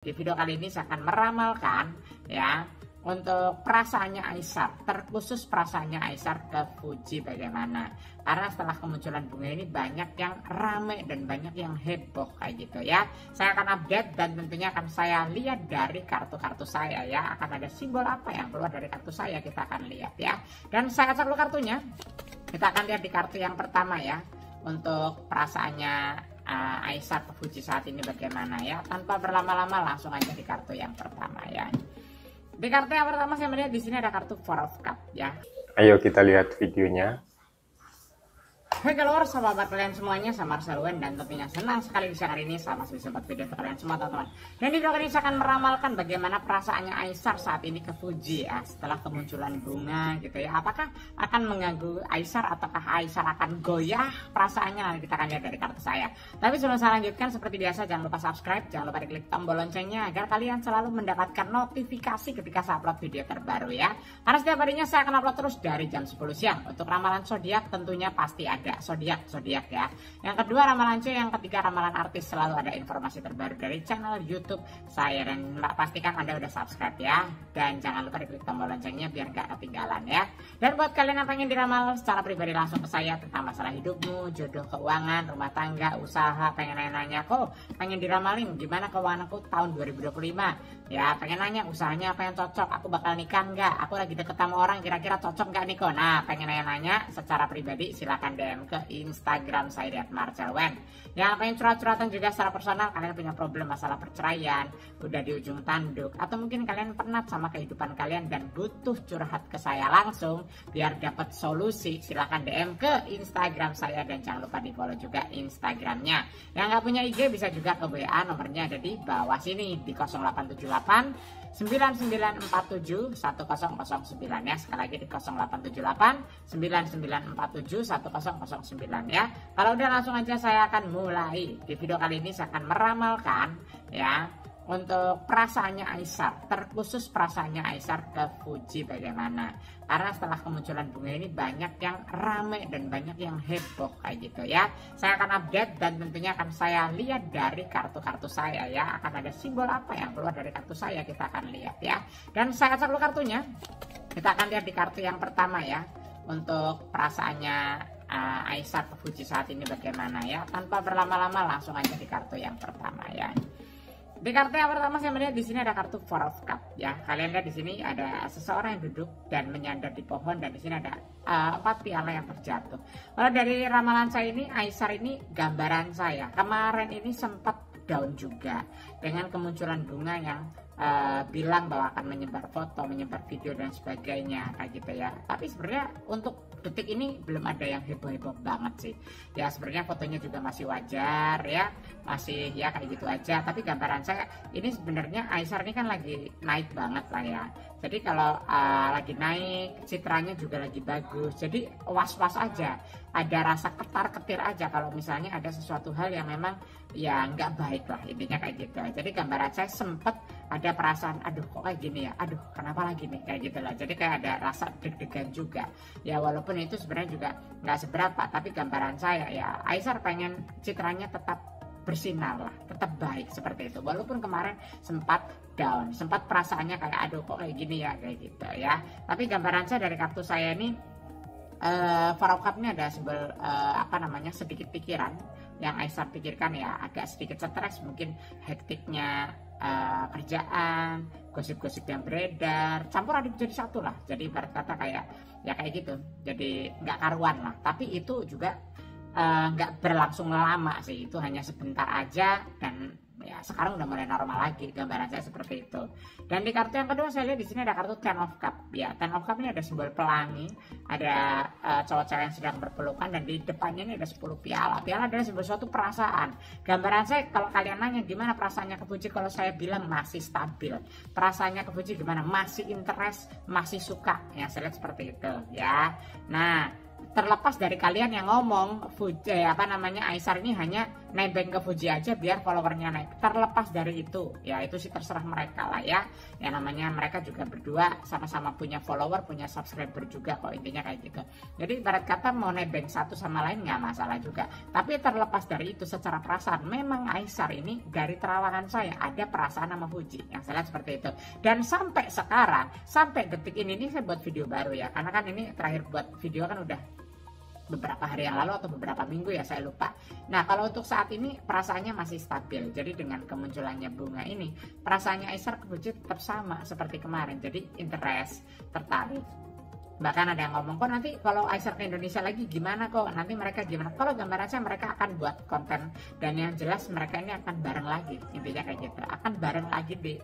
Di video kali ini saya akan meramalkan ya untuk perasaannya Aisar, terkhusus perasaannya Aisar ke Fuji bagaimana. Karena setelah kemunculan bunga ini banyak yang rame dan banyak yang heboh kayak gitu ya. Saya akan update dan tentunya akan saya lihat dari kartu-kartu saya ya. Akan ada simbol apa yang keluar dari kartu saya, kita akan lihat ya. Dan saya acak dulu kartunya. Kita akan lihat di kartu yang pertama ya. Untuk perasaannya Aisar ke Fuji saat ini bagaimana ya. Tanpa berlama-lama langsung aja di kartu yang pertama ya. Di kartu yang pertama saya melihat di sini ada kartu Four of Cups ya. Ayo kita lihat videonya. Hai keluar sahabat kalian semuanya, saya Marcel Wen dan tentunya senang sekali bisa hari ini sama sempat video untuk kalian semua teman-teman. Dan di video ini saya akan meramalkan bagaimana perasaannya Aisar saat ini ke Fuji ya setelah kemunculan bunga gitu ya. Apakah akan mengganggu Aisar ataukah Aisar akan goyah perasaannya, nanti kita akan lihat dari kartu saya. Tapi sebelum saya lanjutkan seperti biasa jangan lupa subscribe, jangan lupa diklik tombol loncengnya agar kalian selalu mendapatkan notifikasi ketika saya upload video terbaru ya. Karena setiap harinya saya akan upload terus dari jam 10 siang. Untuk ramalan zodiak tentunya pasti ada zodiak ya. Yang kedua ramalan C, yang ketiga ramalan artis, selalu ada informasi terbaru dari channel YouTube saya. Dan pastikan Anda udah subscribe ya. Dan jangan lupa diklik tombol loncengnya biar gak ketinggalan ya. Dan buat kalian yang pengen diramal secara pribadi langsung ke saya tentang masalah hidupmu, jodoh, keuangan, rumah tangga, usaha, pengen nanya-nanya kok pengen diramalin gimana keuanganku tahun 2025 ya, pengen nanya usahanya apa yang cocok, aku bakal nikah nggak, aku lagi deket sama orang kira-kira cocok nggak nih kok. Nah pengen nanya-nanya secara pribadi silahkan DM ke Instagram saya @marcelwen. Yang pengen curhat-curhatan juga secara personal, kalian punya problem masalah perceraian, udah di ujung tanduk, atau mungkin kalian penat sama kehidupan kalian dan butuh curhat ke saya langsung biar dapat solusi, silahkan DM ke Instagram saya dan jangan lupa di follow juga Instagramnya. Yang nggak punya IG bisa juga ke WA, nomornya ada di bawah sini di 0878 9947 1009 ya. Sekali lagi di 0878 9947 1009 ya. Kalau udah langsung aja saya akan mulai. Di video kali ini saya akan meramalkan ya untuk perasaannya Aisar, terkhusus perasaannya Aisar ke Fuji bagaimana. Karena setelah kemunculan bunga ini banyak yang rame dan banyak yang heboh kayak gitu ya. Saya akan update dan tentunya akan saya lihat dari kartu-kartu saya ya. Akan ada simbol apa yang keluar dari kartu saya, kita akan lihat ya. Dan saya acak dulu kartunya. Kita akan lihat di kartu yang pertama ya. Untuk perasaannya Aisar ke Fuji saat ini bagaimana ya. Tanpa berlama-lama langsung aja di kartu yang pertama ya. Di kartu yang pertama saya melihat di sini ada kartu Four of Cups ya. Kalian lihat di sini ada seseorang yang duduk dan menyandar di pohon, dan di sini ada 4 piala yang terjatuh. Kalau dari ramalan saya ini, Aisar ini gambaran saya kemarin ini sempat down juga dengan kemunculan bunga yang bilang bahwa akan menyebar foto, menyebar video dan sebagainya kayak gitu ya. Tapi sebenarnya untuk detik ini belum ada yang heboh-heboh banget sih ya. Sebenarnya fotonya juga masih wajar ya, masih ya kayak gitu aja. Tapi gambaran saya ini sebenarnya Aisar ini kan lagi naik banget lah ya. Jadi kalau lagi naik, citranya juga lagi bagus. Jadi was-was aja, ada rasa ketar-ketir aja kalau misalnya ada sesuatu hal yang memang ya nggak baik lah, intinya kayak gitu. Jadi gambaran saya sempet ada perasaan aduh kok kayak gini ya, aduh kenapa lagi nih kayak gitu lah. Jadi kayak ada rasa deg-degan juga ya, walaupun itu sebenarnya juga nggak seberapa. Tapi gambaran saya ya Aisar pengen citranya tetap bersinar lah, tetap baik seperti itu. Walaupun kemarin sempat down, sempat perasaannya kayak aduh kok kayak gini ya, kayak gitu ya. Tapi gambaran saya dari kartu saya ini Four of Cups ini ada simbol apa namanya, sedikit pikiran yang Aisar pikirkan ya, agak sedikit stres mungkin, hektiknya kerjaan, gosip-gosip yang beredar, campur aduk jadi satu lah. Jadi ibarat kata kayak ya kayak gitu, jadi nggak karuan lah. Tapi itu juga nggak berlangsung lama sih, itu hanya sebentar aja dan ya sekarang udah mulai normal lagi, gambaran saya seperti itu. Dan di kartu yang kedua saya lihat di sini ada kartu Ten of Cups ya. Ten of Cups ini ada simbol pelangi, ada cowok cewek yang sedang berpelukan, dan di depannya ini ada 10 piala. Piala adalah simbol suatu perasaan. Gambaran saya kalau kalian nanya gimana perasaannya ke Fuji, kalau saya bilang masih stabil. Perasaannya ke Fuji gimana? Masih interest, masih suka ya, saya lihat seperti itu ya. Nah terlepas dari kalian yang ngomong Fuji apa namanya Aisar ini hanya nebeng ke Fuji aja biar followernya naik. Terlepas dari itu, ya itu sih terserah mereka lah ya. Ya namanya mereka juga berdua sama-sama punya follower, punya subscriber juga kok, intinya kayak gitu. Jadi ibarat kata mau nebeng satu sama lain nggak masalah juga. Tapi terlepas dari itu, secara perasaan memang Aishar ini dari terawangan saya ada perasaan sama Fuji, yang saya lihat seperti itu. Dan sampai sekarang, sampai detik ini saya buat video baru ya, karena kan ini terakhir buat video kan udah beberapa hari yang lalu atau beberapa minggu ya, saya lupa. Nah kalau untuk saat ini perasaannya masih stabil. Jadi dengan kemunculannya bunga ini, perasaannya Aishar ke Fuji tetap sama seperti kemarin. Jadi interest, tertarik. Bahkan ada yang ngomong, kok nanti kalau Aishar ke Indonesia lagi gimana kok, nanti mereka gimana. Kalau gambaran saya mereka akan buat konten, dan yang jelas mereka ini akan bareng lagi, intinya kayak gitu. Akan bareng lagi di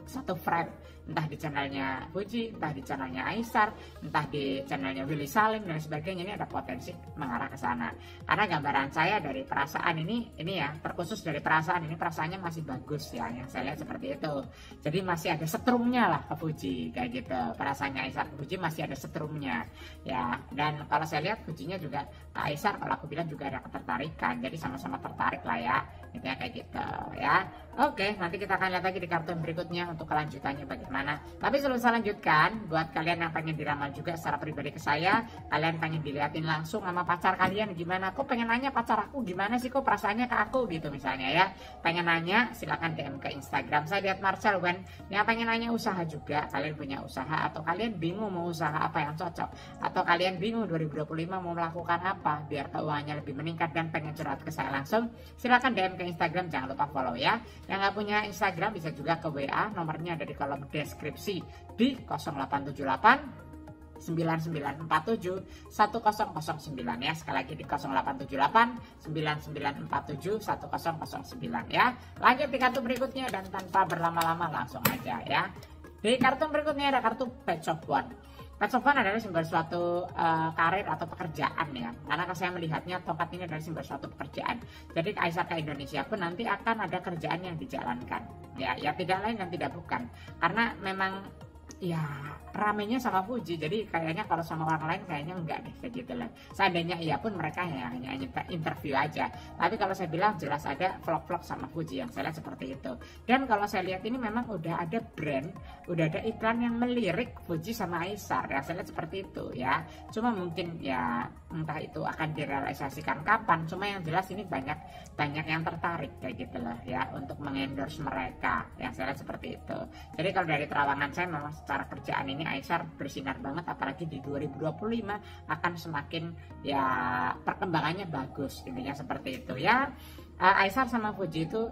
satu frame, entah di channelnya Fuji, entah di channelnya Aishar, entah di channelnya Willy Salim dan sebagainya. Ini ada potensi mengarah ke sana. Karena gambaran saya dari perasaan ini ya, terkhusus dari perasaan ini, perasaannya masih bagus ya, yang saya lihat seperti itu. Jadi masih ada setrumnya lah ke Fuji kayak gitu. Perasaannya Aishar ke Fuji masih ada setrumnya ya. Dan kalau saya lihat Fujinya juga ke Aishar, kalau aku bilang juga ada ketertarikan. Jadi sama-sama tertarik lah ya, gitu ya, kayak gitu ya. Oke, nanti kita akan lihat lagi di kartu berikutnya untuk kelanjutannya bagaimana. Tapi sebelum saya lanjutkan, buat kalian yang pengen diramal juga secara pribadi ke saya, kalian pengen dilihatin langsung sama pacar kalian gimana, kok pengen nanya pacar aku gimana sih, kok perasaannya ke aku gitu misalnya ya, pengen nanya silakan DM ke Instagram saya @marcelwen. Yang pengen nanya usaha juga, kalian punya usaha atau kalian bingung mau usaha apa yang cocok, atau kalian bingung 2025 mau melakukan apa biar keuangannya lebih meningkat dan pengen curhat ke saya langsung, silakan DM ke Instagram, jangan lupa follow ya. Yang nggak punya Instagram bisa juga ke WA, nomornya ada di kolom deskripsi di 0878 9947 1009 ya. Sekali lagi di 0878 9947 1009 ya. Lanjut di kartu berikutnya dan tanpa berlama-lama langsung aja ya. Di kartu berikutnya ada kartu Page of Wands. Page of Wands adalah simbol suatu karir atau pekerjaan ya. Karena saya melihatnya tongkat ini adalah simbol suatu pekerjaan. Jadi Aishar ke Indonesia pun nanti akan ada kerjaan yang dijalankan. Ya tidak lain dan tidak bukan. Karena memang ya ramenya sama Fuji, jadi kayaknya kalau sama orang lain kayaknya enggak deh kayak gitu lah. Seandainya iya pun mereka ya hanya interview aja. Tapi kalau saya bilang jelas ada vlog-vlog sama Fuji, yang saya lihat seperti itu. Dan kalau saya lihat ini memang udah ada brand, udah ada iklan yang melirik Fuji sama Aishar, ya saya lihat seperti itu ya. Cuma mungkin ya entah itu akan direalisasikan kapan, cuma yang jelas ini banyak yang tertarik kayak gitu lah ya untuk mengendorse mereka, yang saya lihat seperti itu. Jadi kalau dari terawangan saya memang secara kerjaan ini Aishar bersinar banget, apalagi di 2025 akan semakin ya perkembangannya bagus, intinya seperti itu ya. Aishar sama Fuji itu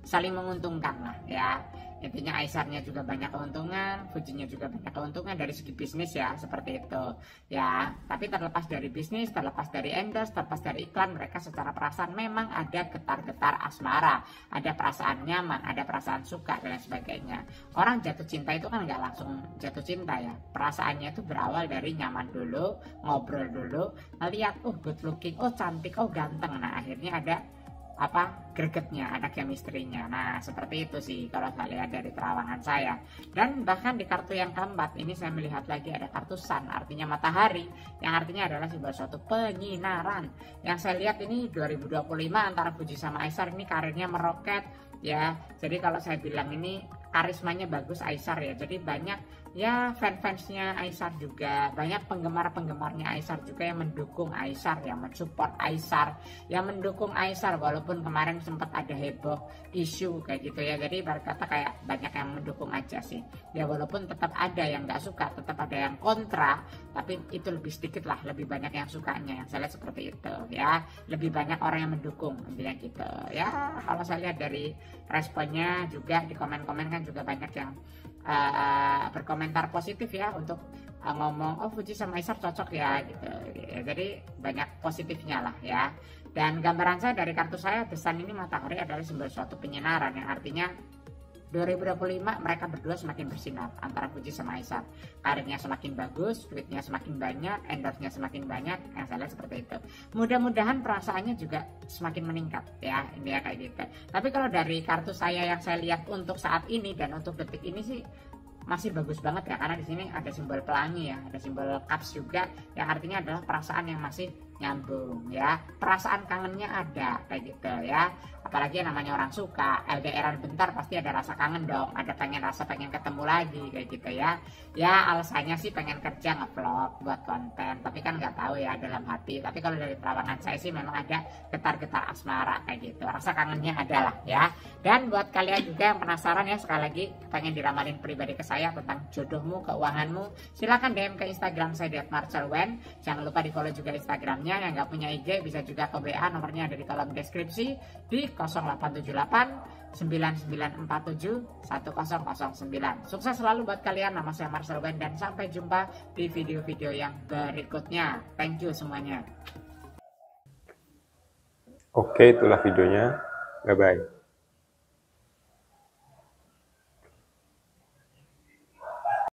saling menguntungkan lah ya. Intinya Aisharnya juga banyak keuntungan, Fujinya juga banyak keuntungan dari segi bisnis ya, seperti itu ya. Tapi terlepas dari bisnis, terlepas dari endorse, terlepas dari iklan, mereka secara perasaan memang ada getar-getar asmara, ada perasaan nyaman, ada perasaan suka dan lain sebagainya. Orang jatuh cinta itu kan nggak langsung jatuh cinta ya, perasaannya itu berawal dari nyaman dulu, ngobrol dulu, ngeliat oh good looking, oh cantik, oh ganteng, nah akhirnya ada gregetnya, ada chemistry-nya. Nah seperti itu sih kalau saya lihat dari terawangan saya. Dan bahkan di kartu yang keempat ini saya melihat lagi ada kartu sun, artinya matahari, yang artinya adalah sebuah suatu penyinaran. Yang saya lihat ini 2025 antara Fuji sama Aishar ini karirnya meroket ya. Jadi kalau saya bilang ini karismanya bagus Aishar ya, jadi banyak ya fans-fansnya Aishar juga, banyak penggemar-penggemarnya Aishar juga yang mendukung Aishar, yang mensupport Aishar, yang mendukung Aishar walaupun kemarin sempat ada heboh isu kayak gitu ya. Jadi berkata kayak banyak yang mendukung aja sih ya, walaupun tetap ada yang nggak suka, tetap ada yang kontra, tapi itu lebih sedikit lah, lebih banyak yang sukanya, yang saya lihat seperti itu ya, lebih banyak orang yang mendukung intinya gitu ya. Kalau saya lihat dari responnya juga di komen-komen kan juga banyak yang berkomentar positif ya untuk ngomong oh Fuji sama Aishar cocok ya gitu ya, jadi banyak positifnya lah ya. Dan gambaran saya dari kartu saya, desain ini matahari adalah simbol suatu penyinaran, yang artinya 2025 mereka berdua semakin bersinar antara Fuji sama Aishar, karirnya semakin bagus, duitnya semakin banyak, endorse-nya semakin banyak, yang saya lihat seperti itu. Mudah-mudahan perasaannya juga semakin meningkat ya, ini ya kayak gitu. Tapi kalau dari kartu saya yang saya lihat untuk saat ini dan untuk detik ini sih masih bagus banget ya, karena di sini ada simbol pelangi ya, ada simbol cups juga, yang artinya adalah perasaan yang masih nyambung ya, perasaan kangennya ada kayak gitu ya. Apalagi yang namanya orang suka LDRan bentar pasti ada rasa kangen dong, ada pengen ketemu lagi kayak gitu ya. Ya alasannya sih pengen kerja ngevlog buat konten, tapi kan nggak tahu ya dalam hati. Tapi kalau dari perawangan saya sih memang ada getar-getar asmara kayak gitu, rasa kangennya adalah ya. Dan buat kalian juga yang penasaran ya, sekali lagi pengen diramalin pribadi ke saya tentang jodohmu, keuanganmu, silahkan DM ke Instagram saya @marcelwen. Jangan lupa di follow juga Instagramnya. Yang nggak punya IG bisa juga ke WA, nomornya ada di kolom deskripsi di 0878 9947 1009. Sukses selalu buat kalian. Nama saya Marcel Wen dan sampai jumpa di video-video yang berikutnya. Thank you semuanya. Oke, itulah videonya. Bye-bye.